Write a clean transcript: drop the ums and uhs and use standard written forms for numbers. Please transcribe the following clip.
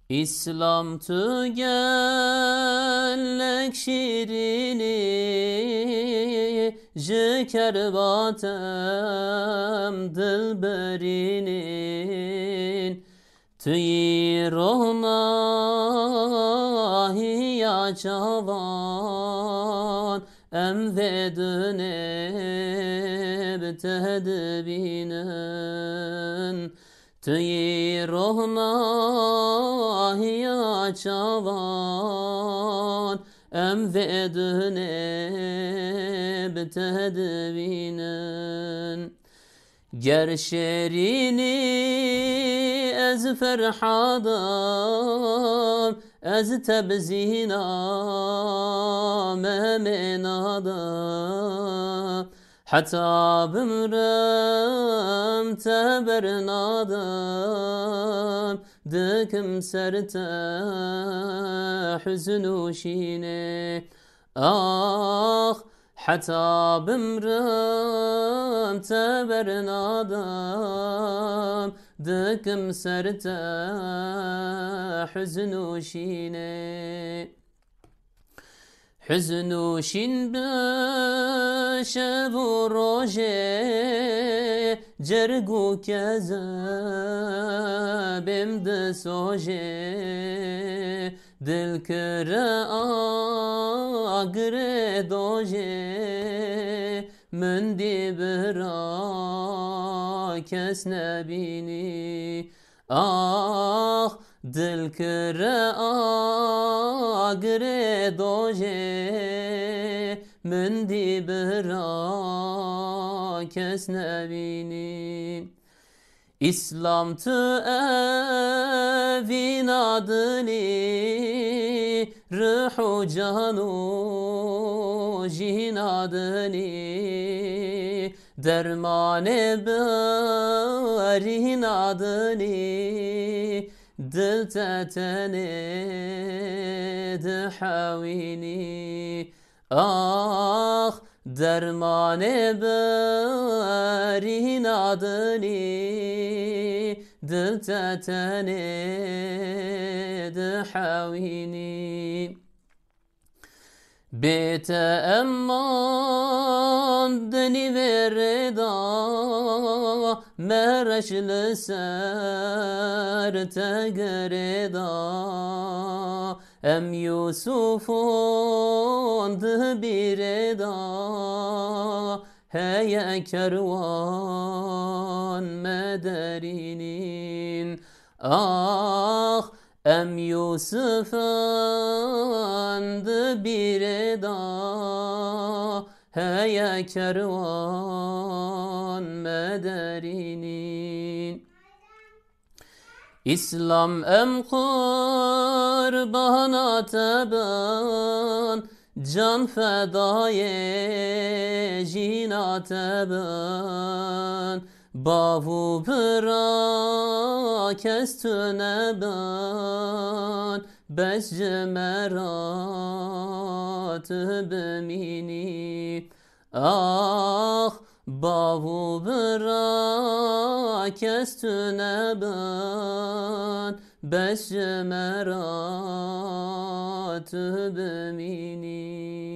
İslam tügellek şirini Jiker batem dilberinin Tüyi rohnahi ya çavan Em vedüneb tedbinen Tüyi rohnahi ya çavan Em vedüneb tedbinen Ger şerini ez ferhadam Ez tebzinam emenadam Hatta bimrem tebernadam Dikim serte hüznü şine Ah Hatta bimrem tebernadam Dikim serte hüznü şine Hüznü şin beşe bu roje Cergu kezebim de soje Dil kire agre doje Mündi bira kes nebini Ah dil kire agre doje Mündi bira kes nebini İslam tü evin adını Ruhu canu jin adını Dermane berin adını Dil tetene dehavini Ah dermane berin adını Dil tetene dehavini Bete emman deni vereda Mereşli ser tegereda Em Yusuf'un bireda Heye kervan mederinin Ah Em Yusuf'un bireda Heye kervan mederinin İslam em kurbana teben Can fedaye jina teben Bavu pıra kestüne ben Bezce merat bemini Ah bavu pıra kestüne ben Bezce merat bemini